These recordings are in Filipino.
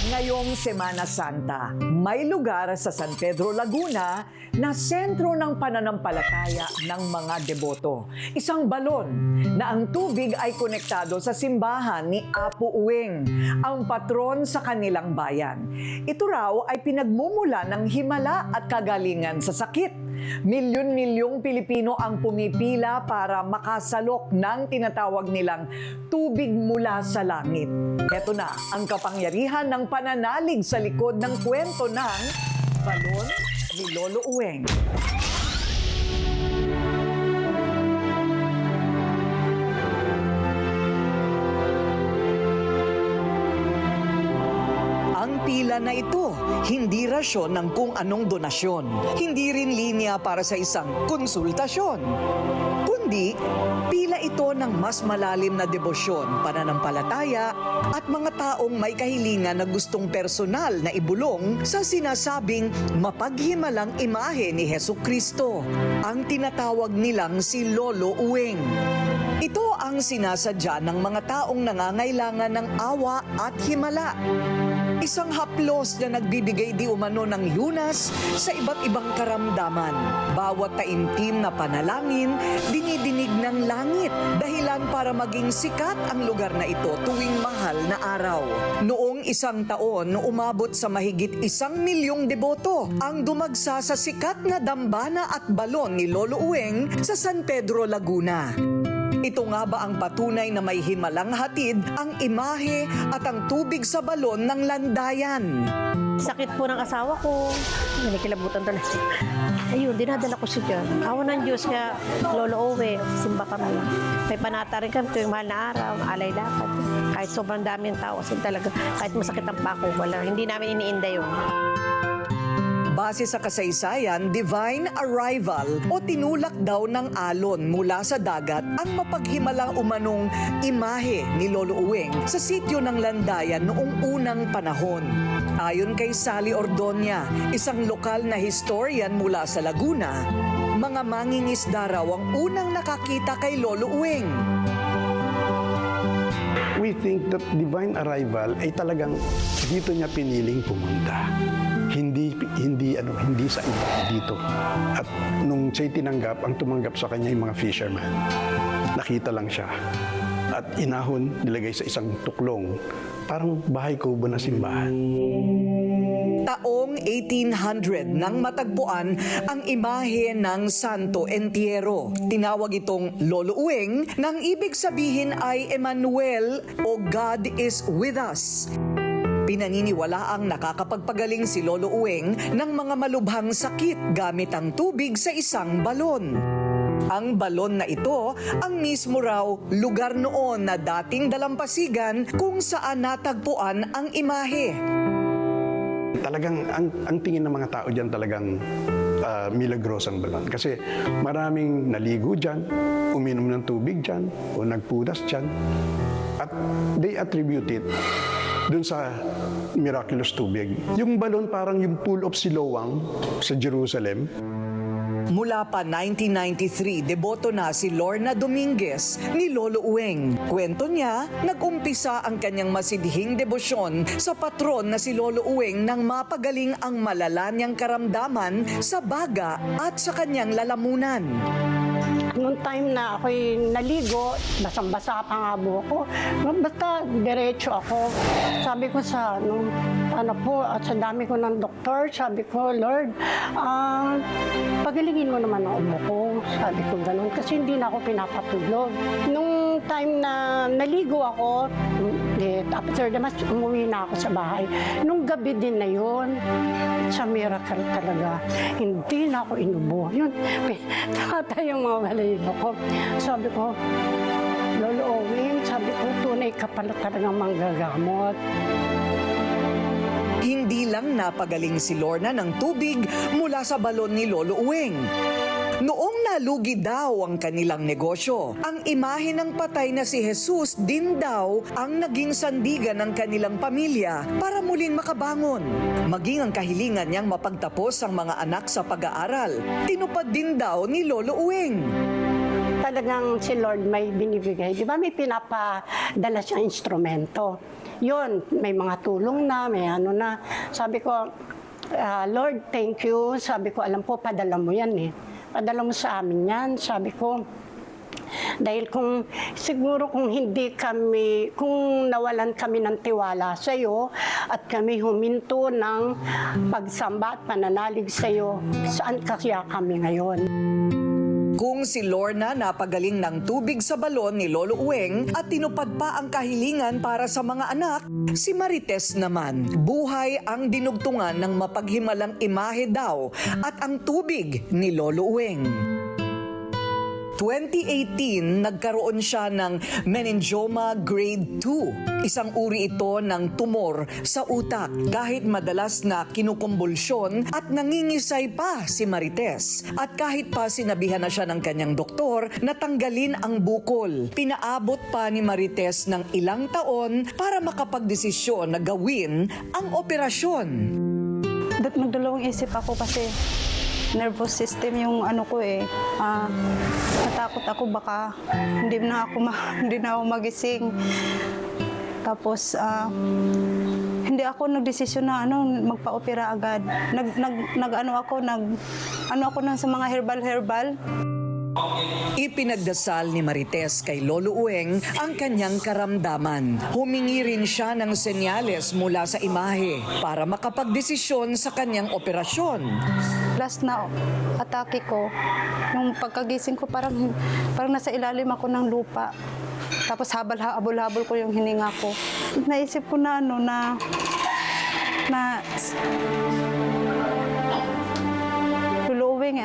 Ngayong Semana Santa, may lugar sa San Pedro, Laguna na sentro ng pananampalataya ng mga deboto. Isang balon na ang tubig ay konektado sa simbahan ni Apo Uweng, ang patron sa kanilang bayan. Ito raw ay pinagmumula ng himala at kagalingan sa sakit. Milyon-milyong Pilipino ang pumipila para makasalok ng tinatawag nilang tubig mula sa langit. Ito na ang kapangyarihan ng pananalig sa likod ng kwento ng balon ni Lolo Uweng. Ang pila na ito, hindi rasyon ng kung anong donasyon. Hindi rin linya para sa isang konsultasyon. Kundi, pila ito ng mas malalim na debosyon, pananampalataya, at mga taong may kahilingan na gustong personal na ibulong sa sinasabing mapaghimalang imahe ni Hesukristo, ang tinatawag nilang si Lolo Uweng. Ito ang sinasadya ng mga taong nangangailangan ng awa at himala. Isang haplos na nagbibigay di umano ng lunas sa iba't ibang karamdaman. Bawat taimtim na panalangin, dinidinig ng langit, dahilan para maging sikat ang lugar na ito tuwing mahal na araw. Noong isang taon, umabot sa mahigit 1,000,000 deboto ang dumagsa sa sikat na dambana at balon ni Lolo Uweng sa San Pedro, Laguna. Ito nga ba ang patunay na may himalang hatid ang imahe at ang tubig sa balon ng landayan? Sakit po ng asawa ko. Nanikilabutan talaga. Ayun, dinadala ko siya dyan. Awa ng Diyos kaya Lolo Uweng, simba kami. May panata rin kami tuwing mahal na araw, alay lakad. Kahit sobrang daming tao, kasi talaga, kahit masakit ang pako, wala. Hindi namin iniinda yun. Base sa kasaysayan, divine arrival o tinulak daw ng alon mula sa dagat ang mapaghimalang umanong imahe ni Lolo Uweng sa sityo ng landayan noong unang panahon. Ayon kay Sally Ordonia, isang lokal na historian mula sa Laguna, mga mangingisda raw ang unang nakakita kay Lolo Uweng. We think that divine arrival ay talagang dito niya piniling pumunta. Hindi sa iba dito. At nung siya'y tinanggap, ang tumanggap sa kanya yung mga fisherman. Nakita lang siya. At inahon, nilagay sa isang tuklong. Parang bahay kubo na simbahan. Taong 1800 nang matagpuan ang imahe ng Santo Entierro. Tinawag itong Lolo Uweng nang ibig sabihin ay Emmanuel o God is with us. Pinaniniwalaang nakakapagpagaling si Lolo Uweng ng mga malubhang sakit gamit ang tubig sa isang balon. Ang balon na ito ang mismo raw lugar noon na dating dalampasigan kung saan natagpuan ang imahe. Talagang ang tingin ng mga tao dyan talagang milagrosang balon. Kasi maraming naligo dyan, uminom ng tubig dyan, o nagpudas dyan. At they attribute it dun sa miraculous tubig. Yung balon parang yung pool of Siloam sa Jerusalem. Mula pa 1993, deboto na si Lorna Dominguez ni Lolo Uweng. Kwento niya, nag-umpisa ang kanyang masidhing debosyon sa patron na si Lolo Uweng nang mapagaling ang malala niyang karamdaman sa baga at sa kanyang lalamunan. Noong time na ako'y naligo, basang-basa pa nga buhok ko. Basta diretso ako. Sabi ko sa, at sa dami ko ng doktor, sabi ko, Lord, pagalingin mo naman ang ubo ko. Sabi ko ganun, kasi hindi na ako pinapatulog. Nung time na naligo ako, after the mass, umuwi na ako sa bahay. Nung gabi din na yun, sa miracle talaga, hindi na ako inubo. Yun, nakatay yung mga balayibo ko. Sabi ko, Lolo Uweng, sabi ko, tunay ka pala talagang manggagamot. Hindi lang napagaling si Lorna ng tubig mula sa balon ni Lolo Uweng. Noong nalugi daw ang kanilang negosyo, ang imahe ng patay na si Jesus din daw ang naging sandigan ng kanilang pamilya para muling makabangon. Maging ang kahilingan niyang mapagtapos ang mga anak sa pag-aaral, tinupad din daw ni Lolo Uweng. talagang si Lord may binibigay. Di ba may pinapadala siyang instrumento? Yun, may mga tulong na, may ano na. Sabi ko, Lord, thank you. Sabi ko, alam po, padala mo yan eh. Padala mo sa amin yan. Sabi ko, dahil siguro kung nawalan kami ng tiwala sa iyo at kami huminto ng pagsamba at pananalig sa iyo, saan kaya kami ngayon? Kung si Lorna napagaling ng tubig sa balon ni Lolo Uweng at tinupad pa ang kahilingan para sa mga anak, si Marites naman, buhay ang dinugtungan ng mapaghimalang imahe daw at ang tubig ni Lolo Uweng. 2018, nagkaroon siya ng meningioma grade 2. Isang uri ito ng tumor sa utak. Kahit madalas na kinukumbulsyon at nangingisay pa si Marites. At kahit pa sinabihan na siya ng kanyang doktor na tanggalin ang bukol, pinaabot pa ni Marites ng ilang taon para makapagdesisyon na gawin ang operasyon. Nagdalawang isip ako kasi nervous system yung ano ko eh. Natakot ako baka hindi na ako magising. Tapos hindi ako nagdesisyon na magpa-opera agad. Nag-ano ako sa mga herbal. Ipinagdasal ni Marites kay Lolo Uweng ang kanyang karamdaman. Humingi rin siya ng senyales mula sa imahe para makapagdesisyon sa kanyang operasyon. Last na atake ko, yung pagkagising ko parang nasa ilalim ako ng lupa. Tapos habol-habol ko yung hininga ko. Naisip ko na Lolo Uweng,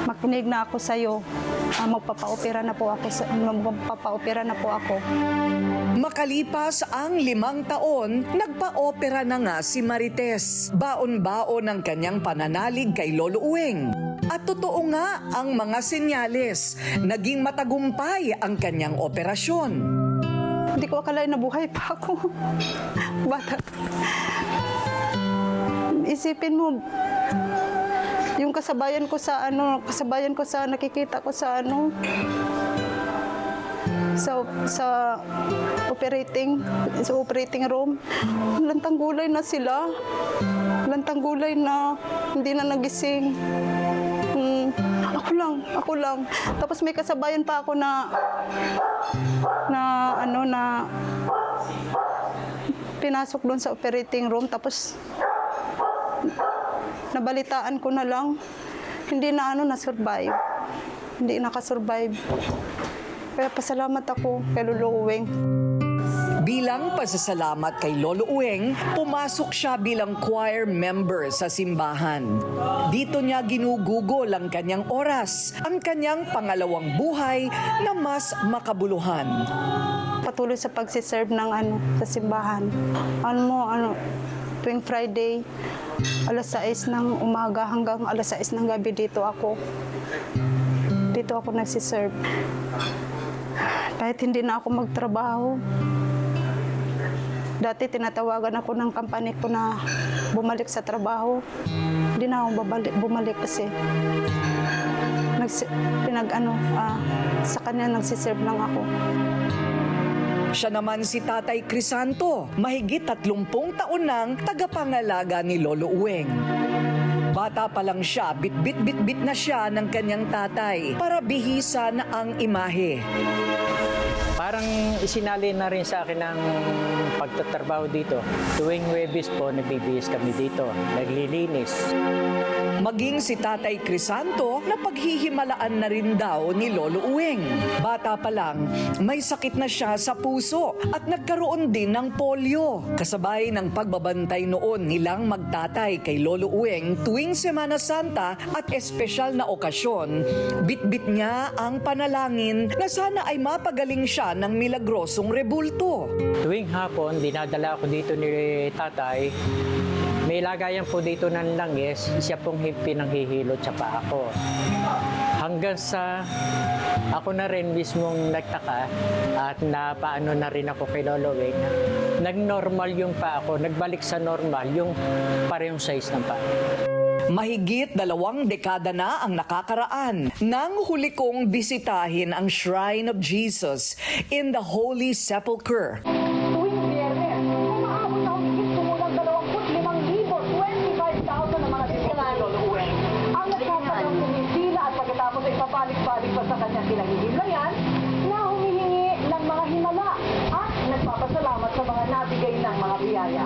makinig na ako sa'yo. Magpapa-opera na po ako. Makalipas ang 5 taon, nagpa-opera na nga si Marites. Baon-baon ang kanyang pananalig kay Lolo Uweng. At totoo nga ang mga senyales. Naging matagumpay ang kanyang operasyon. Hindi ko akalain na buhay pa ako. Bata. Isipin mo, yung kasabayan ko sa nakikita ko sa operating room. Lantang gulay na sila. Lantang gulay na hindi na nagising. Ako lang. Tapos may kasabayan pa ako na pinasok doon sa operating room, tapos nabalitaan ko na lang, hindi na na-survive. Hindi nakasurvive. Kaya pasalamat ako kay Lolo Uweng. Bilang pasasalamat kay Lolo Uweng, pumasok siya bilang choir member sa simbahan. Dito niya ginugugol ang kanyang oras, ang kanyang pangalawang buhay na mas makabuluhan. Patuloy sa pagsiserve ng sa simbahan. Tuwing Friday, alas 6 ng umaga hanggang alas 6 ng gabi dito ako nagsiserve. Kahit hindi na ako magtrabaho. Dati tinatawagan ako ng company ko na bumalik sa trabaho. Hindi na ako bumalik kasi sa kanya nagsiserve lang ako. Siya naman si Tatay Crisanto, mahigit 30 taon nang tagapangalaga ni Lolo Uweng. Bata pa lang siya, bit-bit na siya ng kanyang tatay para bihisa na ang imahe. Parang isinali na rin sa akin ang pagtatrabaho dito. Tuwing Huwebes po, nagbibihis kami dito, naglilinis. Maging si Tatay Crisanto na paghihimalaan na rin daw ni Lolo Uweng. Bata pa lang, may sakit na siya sa puso at nagkaroon din ng polio. Kasabay ng pagbabantay noon nilang magtatay kay Lolo Uweng tuwing Semana Santa at espesyal na okasyon, bitbit niya ang panalangin na sana ay mapagaling siya ng milagrosong rebulto. Tuwing hapon, dinadala ako dito ni tatay. May lagayan po dito ng langis, siya pong pinanghihilot sa paa ko. Hanggang sa ako na rin mismong nagtaka at napaano na rin ako kay Lolo Uweng. Nag-normal yung paa ko, nagbalik sa normal yung parehong size ng paa. Mahigit 2 dekada na ang nakakaraan nang huli kong bisitahin ang Shrine of Jesus in the Holy Sepulchre. Tuwing Biyernes, umaabot na higit kumulang 25,000 na mga bisitado noon. Ang nagsasalang tumisila at pagkatapos ay papalik-balik pa sa kanyang kinahihimlayan na humihingi ng mga himala at nagpapasalamat sa mga nabigay ng mga biyaya.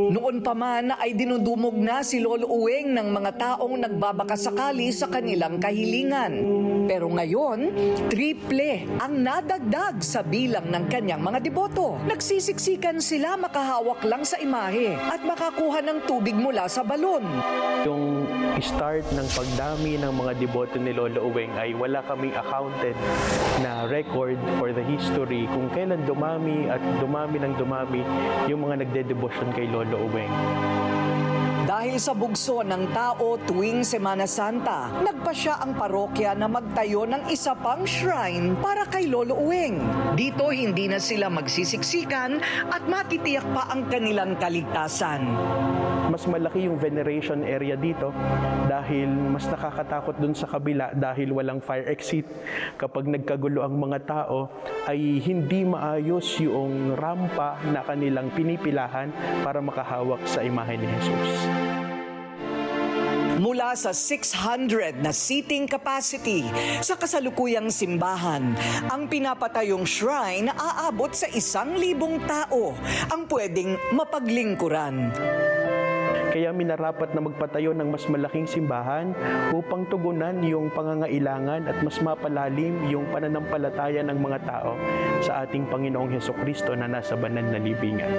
Noon pa man ay dinudumog na si Lolo Uweng ng mga taong nagbabakasakali sa kanilang kahilingan. Pero ngayon, triple ang nadagdag sa bilang ng kanyang mga deboto. Nagsisiksikan sila makahawak lang sa imahe at makakuha ng tubig mula sa balon. Yung start ng pagdami ng mga deboto ni Lolo Uweng ay wala kaming accounted na record for the history kung kailan dumami at dumami ng dumami yung mga nagdedebosyon kay Lolo Uweng. Dahil sa bugso ng tao tuwing Semana Santa, nagpasya ang parokya na magtayo ng isa pang shrine para kay Lolo Uweng. Dito hindi na sila magsisiksikan at matitiyak pa ang kanilang kaligtasan. Mas malaki yung veneration area dito dahil mas nakakatakot dun sa kabila dahil walang fire exit. Kapag nagkagulo ang mga tao ay hindi maayos yung rampa na kanilang pinipilahan para makahawak sa imahe ni Jesus. Mula sa 600 na seating capacity sa kasalukuyang simbahan, ang pinapatayong shrine aabot sa 1,000 tao ang pwedeng mapaglingkuran. Kaya minarapat na magpatayo ng mas malaking simbahan upang tugunan yung pangangailangan at mas mapalalim yung pananampalataya ng mga tao sa ating Panginoong Hesukristo na nasa banal na libingan.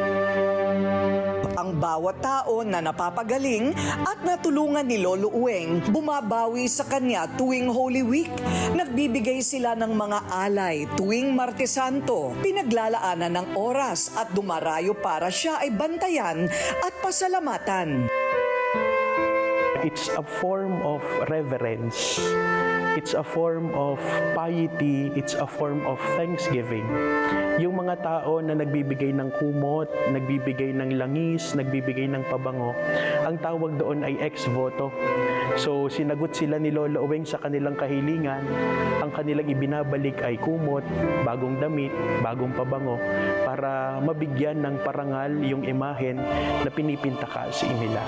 Ang bawat tao na napapagaling at natulungan ni Lolo Uweng bumabawi sa kanya tuwing Holy Week. Nagbibigay sila ng mga alay tuwing Martes Santo, pinaglalaanan ng oras at dumarayo para siya ay bantayan at pasalamatan. It's a form of reverence. It's a form of piety. It's a form of thanksgiving. Yung mga tao na nagbibigay ng kumot, nagbibigay ng langis, nagbibigay ng pabango, ang tawag doon ay ex voto. So, sinagot sila ni Lolo Uweng sa kanilang kahilingan. Ang kanilang ibinabalik ay kumot, bagong damit, bagong pabango, para mabigyan ng parangal yung imahen na pinipintaka sa inila.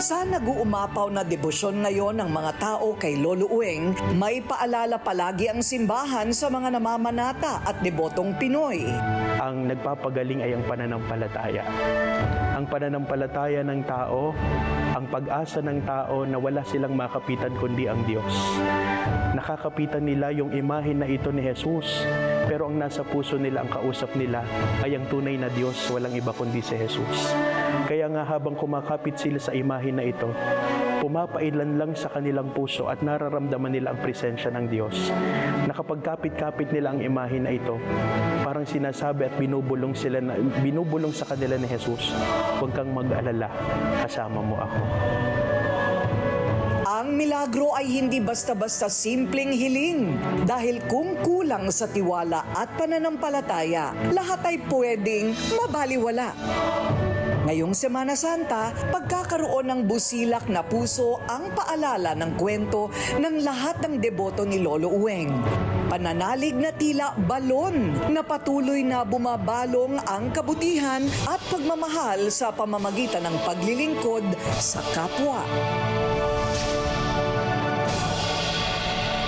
Sa nag-uumapaw na debosyon ngayon ng mga tao kay Lolo Uweng, may paalala palagi ang simbahan sa mga namamanata at debotong Pinoy. Ang nagpapagaling ay ang pananampalataya. Ang pananampalataya ng tao, ang pag-asa ng tao na wala silang makapitan kundi ang Diyos. Nakakapitan nila yung imahe na ito ni Jesus, pero ang nasa puso nila, ang kausap nila, ay ang tunay na Diyos, walang iba kundi si Jesus. Kaya nga habang kumakapit sila sa imahe na ito, pumapailan lang sa kanilang puso at nararamdaman nila ang presensya ng Diyos. Nakapagkapit-kapit nila ang imahe na ito, parang sinasabi at binubulong sa kanila ni Jesus, huwag kang mag-alala, kasama mo ako. Ang milagro ay hindi basta-basta simpleng hiling. Dahil kung kulang sa tiwala at pananampalataya, lahat ay pwedeng mabaliwala. Ngayong Semana Santa, pagkakaroon ng busilak na puso ang paalala ng kwento ng lahat ng deboto ni Lolo Uweng. Pananalig na tila balon na patuloy na bumabalong ang kabutihan at pagmamahal sa pamamagitan ng paglilingkod sa kapwa.